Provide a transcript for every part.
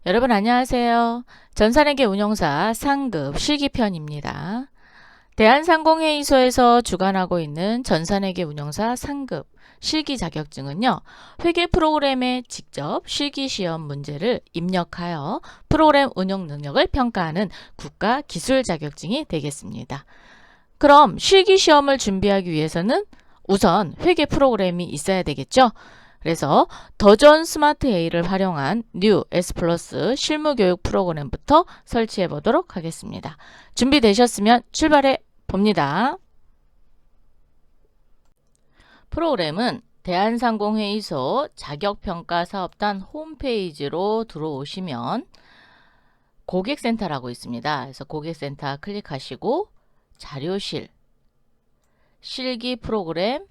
여러분 안녕하세요. 전산회계 운용사 상급 실기편입니다. 대한상공회의소에서 주관하고 있는 전산회계 운용사 상급 실기 자격증은요, 회계 프로그램에 직접 실기 시험 문제를 입력하여 프로그램 운용 능력을 평가하는 국가 기술 자격증이 되겠습니다. 그럼 실기 시험을 준비하기 위해서는 우선 회계 프로그램이 있어야 되겠죠? 그래서 더존 스마트 A를 활용한 뉴 S 플러스 실무교육 프로그램부터 설치해 보도록 하겠습니다. 준비되셨으면 출발해 봅니다. 프로그램은 대한상공회의소 자격평가사업단 홈페이지로 들어오시면 고객센터라고 있습니다. 그래서 고객센터 클릭하시고 자료실, 실기 프로그램,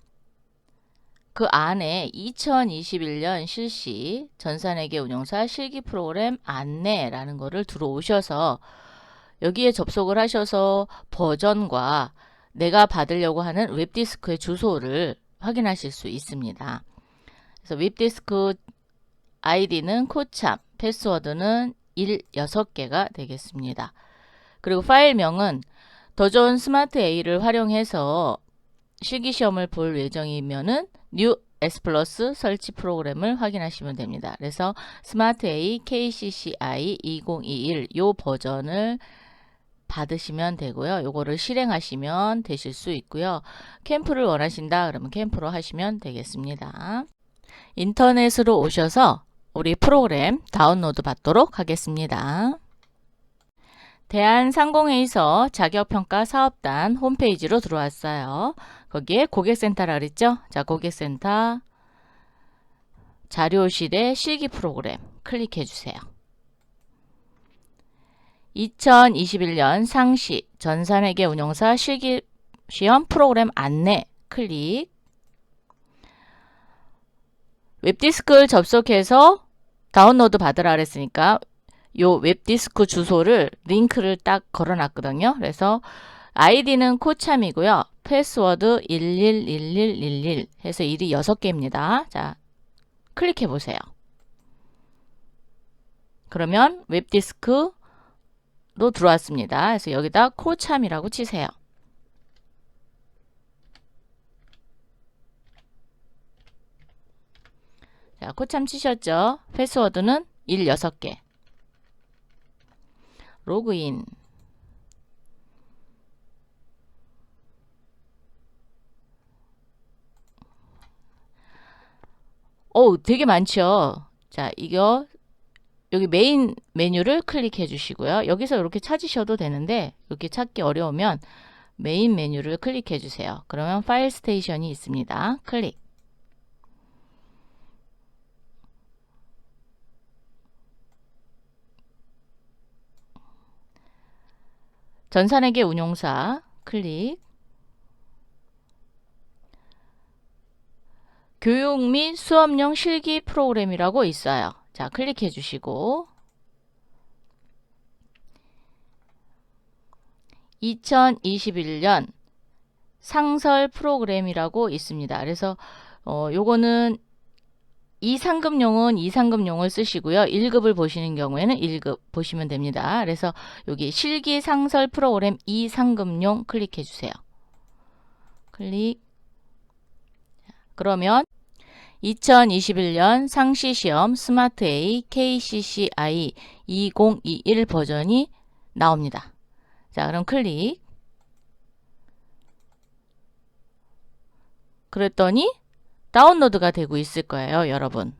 그 안에 2021년 실시 전산회계 운용사 실기 프로그램 안내라는 거를 들어오셔서 여기에 접속을 하셔서 버전과 내가 받으려고 하는 웹디스크의 주소를 확인하실 수 있습니다. 그래서 웹디스크 아이디는 코참, 패스워드는 6개가 되겠습니다. 그리고 파일명은 더존 스마트 A를 활용해서 실기시험을 볼 예정이면은 뉴 S 플러스 설치 프로그램을 확인하시면 됩니다. 그래서 스마트 A KCCI 2021 요 버전을 받으시면 되고요. 요거를 실행하시면 되실 수 있고요. 캠프를 원하신다 그러면 캠프로 하시면 되겠습니다. 인터넷으로 오셔서 우리 프로그램 다운로드 받도록 하겠습니다. 대한상공회의소 자격평가사업단 홈페이지로 들어왔어요. 거기에 고객센터라 그랬죠? 자, 고객센터 자료실의 실기 프로그램 클릭해 주세요. 2021년 상시 전산회계 운용사 실기 시험 프로그램 안내 클릭. 웹디스크를 접속해서 다운로드 받으라 그랬으니까 요 웹디스크 주소를 링크를 딱 걸어놨거든요. 그래서 아이디는 코참이고요. 패스워드 111111 해서 1이 6개입니다. 자, 클릭해 보세요. 그러면 웹디스크로 들어왔습니다. 그래서 여기다 코참이라고 치세요. 자, 코참 치셨죠? 패스워드는 6개. 로그인. 되게 많죠. 자, 이거 여기 메인 메뉴를 클릭해 주시고요. 여기서 이렇게 찾으셔도 되는데 이렇게 찾기 어려우면 메인 메뉴를 클릭해 주세요. 그러면 파일 스테이션이 있습니다. 클릭. 전산회계 운용사 클릭. 교육 및 수업용 실기 프로그램이라고 있어요. 자, 클릭해 주시고 2021년 상설 프로그램이라고 있습니다. 그래서 요거는 2상급용은 2상급용을 쓰시고요. 1급을 보시는 경우에는 1급 보시면 됩니다. 그래서 여기 실기 상설 프로그램 2상급용 클릭해 주세요. 클릭. 그러면 2021년 상시시험 스마트 A KCCI 2021 버전이 나옵니다. 자, 그럼 클릭. 그랬더니 다운로드가 되고 있을 거예요, 여러분.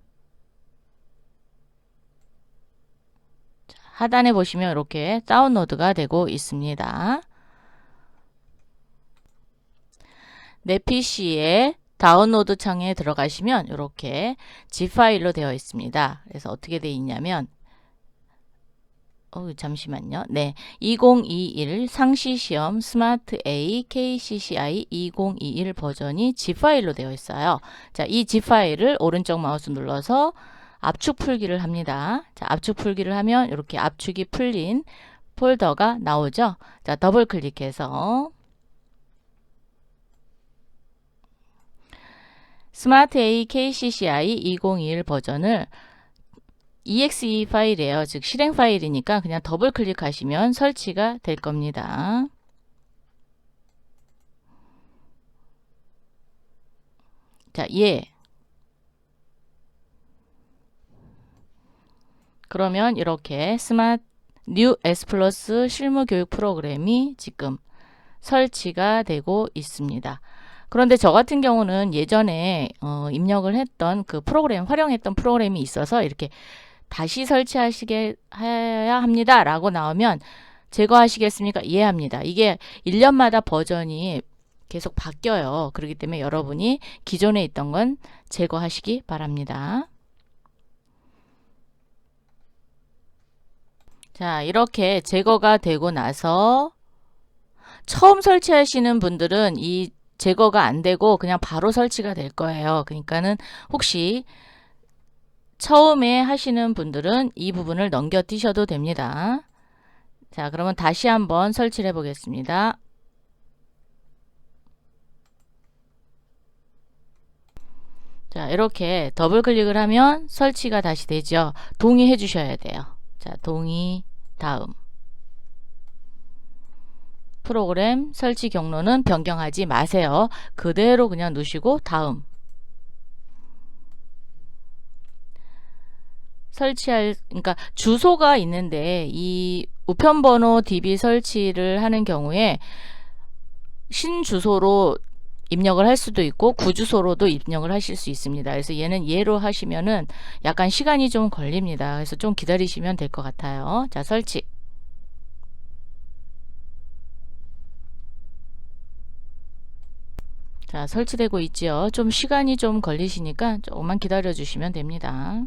자, 하단에 보시면 이렇게 다운로드가 되고 있습니다. 내 PC에 다운로드 창에 들어가시면 이렇게 zip 파일로 되어 있습니다. 그래서 어떻게 되어 있냐면 잠시만요. 네, 2021 상시시험 스마트 A KCCI 2021 버전이 zip 파일로 되어 있어요. 자, 이 zip 파일을 오른쪽 마우스 눌러서 압축 풀기를 합니다. 자, 압축 풀기를 하면 이렇게 압축이 풀린 폴더가 나오죠. 자, 더블 클릭해서 스마트 A KCCI 2021 버전을 exe 파일이에요. 즉 실행 파일이니까 그냥 더블 클릭하시면 설치가 될 겁니다. 자, 그러면 이렇게 스마트 뉴 S 플러스 실무 교육 프로그램이 지금 설치가 되고 있습니다. 그런데 저 같은 경우는 예전에 입력을 했던 그 프로그램, 활용했던 프로그램이 있어서 이렇게 다시 설치하시게 해야 합니다 라고 나오면 제거하시겠습니까? 이해합니다. 이게 1년마다 버전이 계속 바뀌어요. 그렇기 때문에 여러분이 기존에 있던 건 제거하시기 바랍니다. 자, 이렇게 제거가 되고 나서 처음 설치하시는 분들은 이 제거가 안 되고 그냥 바로 설치가 될 거예요. 그러니까는 혹시 처음에 하시는 분들은 이 부분을 넘겨뛰셔도 됩니다. 자, 그러면 다시 한번 설치를 해 보겠습니다. 자, 이렇게 더블 클릭을 하면 설치가 다시 되죠. 동의해 주셔야 돼요. 자, 동의, 다음. 프로그램 설치 경로는 변경하지 마세요. 그대로 그냥 누르시고 다음. 그러니까 주소가 있는데 이 우편번호 DB 설치를 하는 경우에 신주소로 입력을 할 수도 있고 구주소로도 입력을 하실 수 있습니다. 그래서 얘는 예로 하시면은 약간 시간이 좀 걸립니다. 그래서 좀 기다리시면 될 것 같아요. 자, 설치. 자, 설치되고 있지요. 좀 시간이 좀 걸리시니까 조금만 기다려 주시면 됩니다.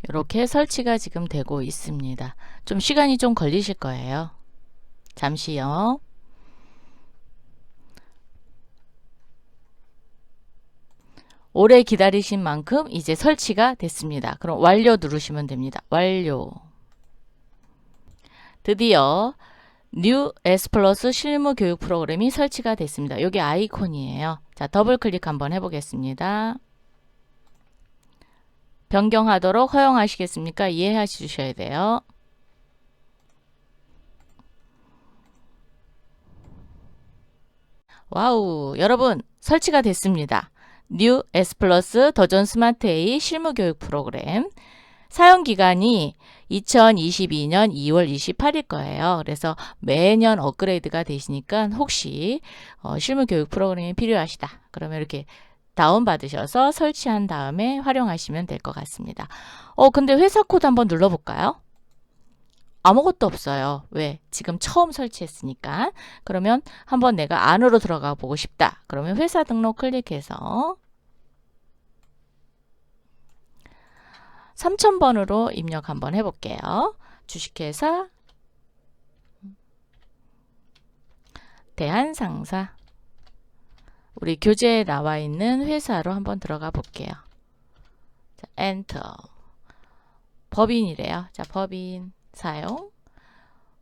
이렇게 설치가 지금 되고 있습니다. 좀 시간이 좀 걸리실 거예요. 잠시요. 오래 기다리신 만큼 이제 설치가 됐습니다. 그럼 완료 누르시면 됩니다. 완료. 드디어 뉴 S 플러스 실무 교육 프로그램이 설치가 됐습니다. 여기 아이콘이에요. 자, 더블 클릭 한번 해보겠습니다. 변경하도록 허용하시겠습니까? 이해해 주셔야 돼요. 와우, 여러분 설치가 됐습니다. 뉴 S 플러스 더전 스마트 A 실무 교육 프로그램 사용 기간이 2022년 2월 28일 거예요. 그래서 매년 업그레이드가 되시니까 혹시 실무 교육 프로그램이 필요하시다. 그러면 이렇게 다운받으셔서 설치한 다음에 활용하시면 될 것 같습니다. 근데 회사 코드 한번 눌러볼까요? 아무것도 없어요. 왜? 지금 처음 설치했으니까. 그러면 한번 내가 안으로 들어가 보고 싶다. 그러면 회사 등록 클릭해서 3000번으로 입력 한번 해볼게요. 주식회사 대한상사 우리 교재에 나와 있는 회사로 한번 들어가 볼게요. 자, 엔터. 법인이래요. 자, 법인 사용.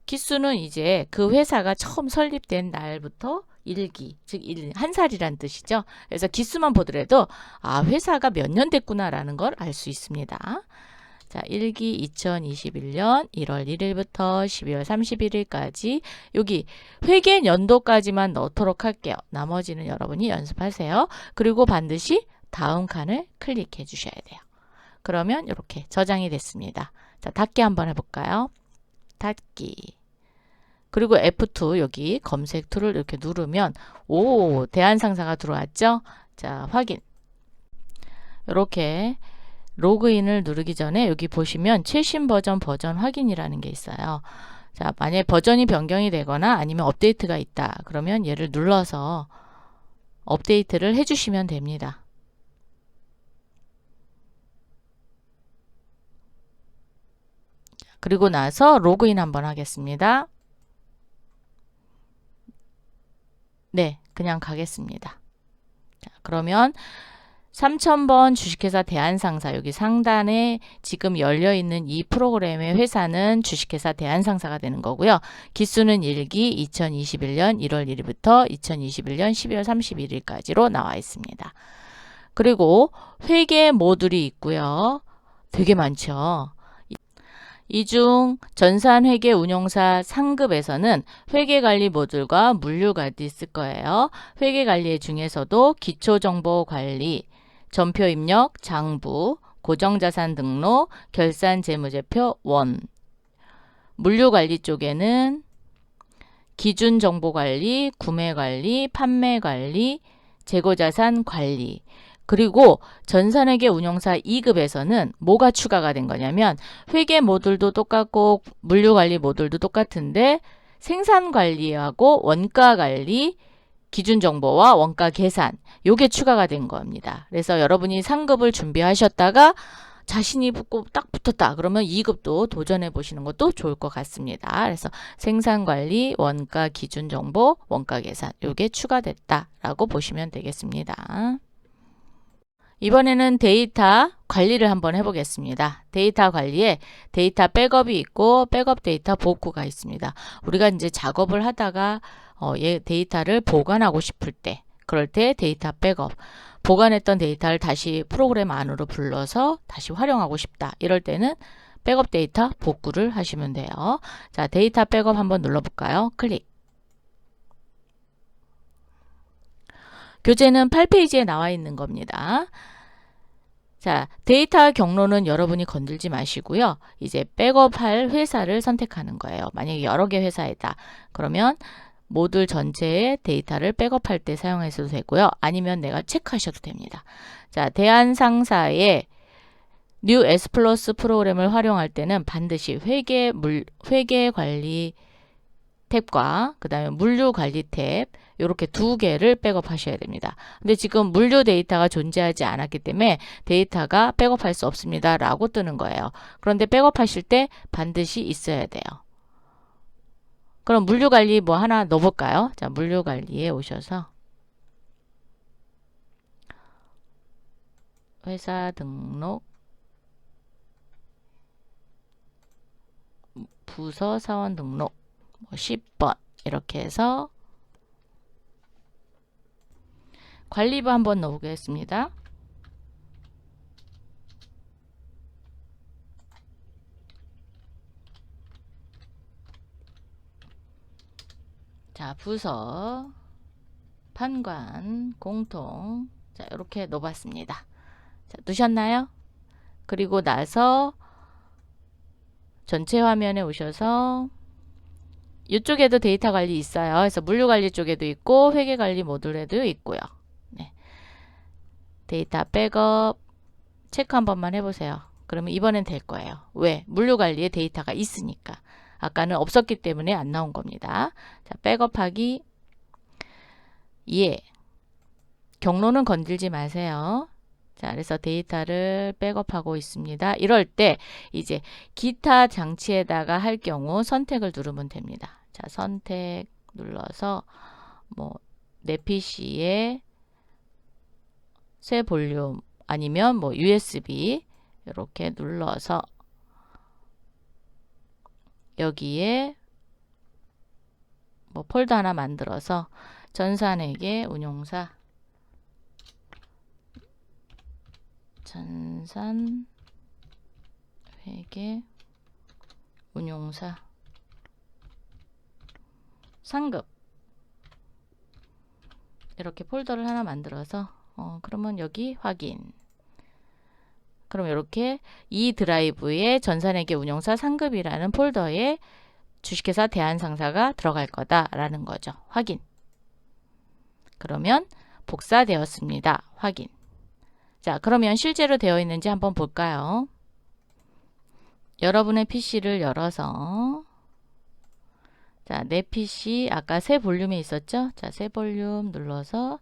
기수는 이제 그 회사가 처음 설립된 날부터 1기, 즉 1살이란 뜻이죠. 그래서 기수만 보더라도 아, 회사가 몇 년 됐구나라는 걸 알 수 있습니다. 자, 1기 2021년 1월 1일부터 12월 31일까지 여기 회계 연도까지만 넣도록 할게요. 나머지는 여러분이 연습하세요. 그리고 반드시 다음 칸을 클릭해 주셔야 돼요. 그러면 이렇게 저장이 됐습니다. 자, 닫기 한번 해볼까요? 닫기. 그리고 F2 여기 검색 툴을 이렇게 누르면 오, 대한상사가 들어왔죠? 자, 확인. 이렇게 로그인을 누르기 전에 여기 보시면 최신 버전 확인이라는 게 있어요. 자, 만약에 버전이 변경이 되거나 아니면 업데이트가 있다. 그러면 얘를 눌러서 업데이트를 해주시면 됩니다. 그리고 나서 로그인 한번 하겠습니다. 네, 그냥 가겠습니다. 자, 그러면 3000번 주식회사 대한상사, 여기 상단에 지금 열려있는 이 프로그램의 회사는 주식회사 대한상사가 되는 거고요. 기수는 1기 2021년 1월 1일부터 2021년 12월 31일까지로 나와 있습니다. 그리고 회계 모듈이 있고요. 되게 많죠. 이 중 전산회계 운용사 상급에서는 회계관리 모듈과 물류관리 있을 거예요. 회계관리 중에서도 기초정보관리, 전표입력, 장부, 고정자산 등록, 결산재무제표, 원. 물류관리 쪽에는 기준정보관리, 구매관리, 판매관리, 재고자산 관리. 그리고 전산회계 운용사 2급에서는 뭐가 추가가 된 거냐면 회계 모듈도 똑같고 물류관리 모듈도 똑같은데 생산관리하고 원가관리, 기준정보와 원가 계산 요게 추가가 된 겁니다. 그래서 여러분이 상급을 준비하셨다가 자신이 딱 붙었다 그러면 2급도 도전해 보시는 것도 좋을 것 같습니다. 그래서 생산관리, 원가, 기준정보, 원가 계산 요게 추가됐다라고 보시면 되겠습니다. 이번에는 데이터 관리를 한번 해보겠습니다. 데이터 관리에 데이터 백업이 있고 백업 데이터 복구가 있습니다. 우리가 이제 작업을 하다가 데이터를 보관하고 싶을 때, 그럴 때 데이터 백업, 보관했던 데이터를 다시 프로그램 안으로 불러서 다시 활용하고 싶다. 이럴 때는 백업 데이터 복구를 하시면 돼요. 자, 데이터 백업 한번 눌러볼까요? 클릭. 교재는 8페이지에 나와 있는 겁니다. 자, 데이터 경로는 여러분이 건들지 마시고요. 이제 백업할 회사를 선택하는 거예요. 만약에 여러 개 회사이다. 그러면 모듈 전체의 데이터를 백업할 때 사용하셔도 되고요. 아니면 내가 체크하셔도 됩니다. 자, 대한상사의 New S 플러스 프로그램을 활용할 때는 반드시 회계관리 탭과 그 다음에 물류관리 탭 이렇게 두 개를 백업하셔야 됩니다. 근데 지금 물류 데이터가 존재하지 않았기 때문에 데이터가 백업할 수 없습니다 라고 뜨는 거예요. 그런데 백업하실 때 반드시 있어야 돼요. 그럼 물류관리 뭐 하나 넣어볼까요? 자, 물류관리에 오셔서 회사 등록, 부서 사원 등록 10번 이렇게 해서 관리부 한번 넣어보겠습니다. 자, 부서, 판관, 공통, 자, 이렇게 넣어봤습니다. 자, 넣으셨나요? 그리고 나서 전체 화면에 오셔서 이쪽에도 데이터 관리 있어요. 그래서 물류관리 쪽에도 있고 회계관리 모듈에도 있고요. 네. 데이터 백업 체크 한 번만 해보세요. 그러면 이번엔 될 거예요. 왜? 물류관리에 데이터가 있으니까. 아까는 없었기 때문에 안 나온 겁니다. 자, 백업하기. 예. 경로는 건들지 마세요. 자, 그래서 데이터를 백업하고 있습니다. 이럴 때 이제 기타 장치에다가 할 경우 선택을 누르면 됩니다. 자, 선택 눌러서 뭐 내 PC에 새 볼륨 아니면 뭐 USB 이렇게 눌러서 여기에 뭐 폴더 하나 만들어서 전산회계 운용사 전산회계 운용사 상급 이렇게 폴더를 하나 만들어서 그러면 여기 확인. 그럼 이렇게 이 드라이브에 전산회계 운용사 상급이라는 폴더에 주식회사 대한상사가 들어갈 거다라는 거죠. 확인. 그러면 복사되었습니다. 확인. 자, 그러면 실제로 되어 있는지 한번 볼까요? 여러분의 PC를 열어서 자, 내 PC 아까 새 볼륨에 있었죠? 자, 새 볼륨 눌러서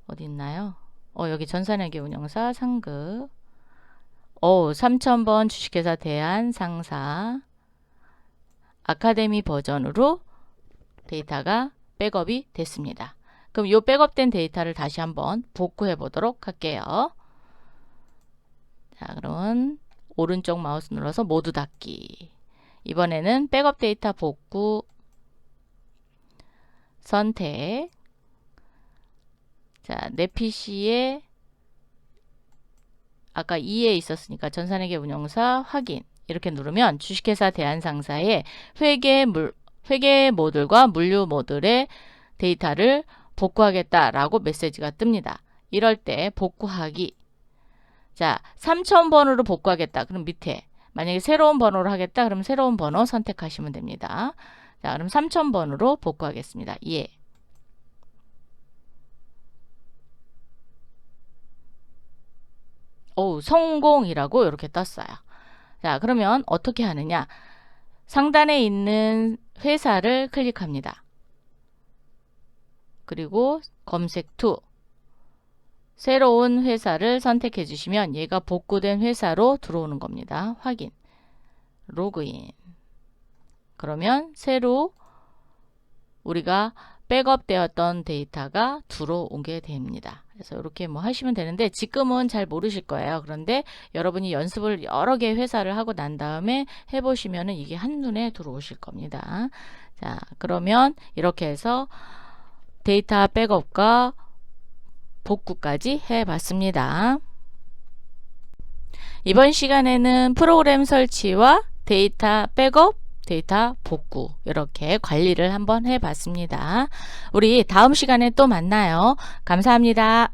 어디 있나요? 여기 전산회계 운용사 상급 3000번 주식회사 대한상사 아카데미 버전으로 데이터가 백업이 됐습니다. 그럼 이 백업된 데이터를 다시 한번 복구해 보도록 할게요. 자, 그러면 오른쪽 마우스 눌러서 모두 닫기. 이번에는 백업 데이터 복구 선택. 자, 내 PC에 아까 2에 있었으니까 전산회계 운용사 확인. 이렇게 누르면 주식회사 대한상사의 회계 모듈과 물류 모듈의 데이터를 복구하겠다라고 메시지가 뜹니다. 이럴 때 복구하기. 자, 3000번으로 복구하겠다. 그럼 밑에 만약에 새로운 번호로 하겠다. 그럼 새로운 번호 선택하시면 됩니다. 자, 그럼 3000번으로 복구하겠습니다. 예. 오, 성공이라고 이렇게 떴어요. 자, 그러면 어떻게 하느냐? 상단에 있는 회사를 클릭합니다. 그리고 검색 툴. 새로운 회사를 선택해 주시면 얘가 복구된 회사로 들어오는 겁니다. 확인. 로그인. 그러면 새로 우리가 백업되었던 데이터가 들어오게 됩니다. 그래서 이렇게 뭐 하시면 되는데 지금은 잘 모르실 거예요. 그런데 여러분이 연습을 여러 개 회사를 하고 난 다음에 해보시면은 이게 한눈에 들어오실 겁니다. 자, 그러면 이렇게 해서 데이터 백업과 복구까지 해봤습니다. 이번 시간에는 프로그램 설치와 데이터 백업, 데이터 복구 이렇게 관리를 한번 해봤습니다. 우리 다음 시간에 또 만나요. 감사합니다.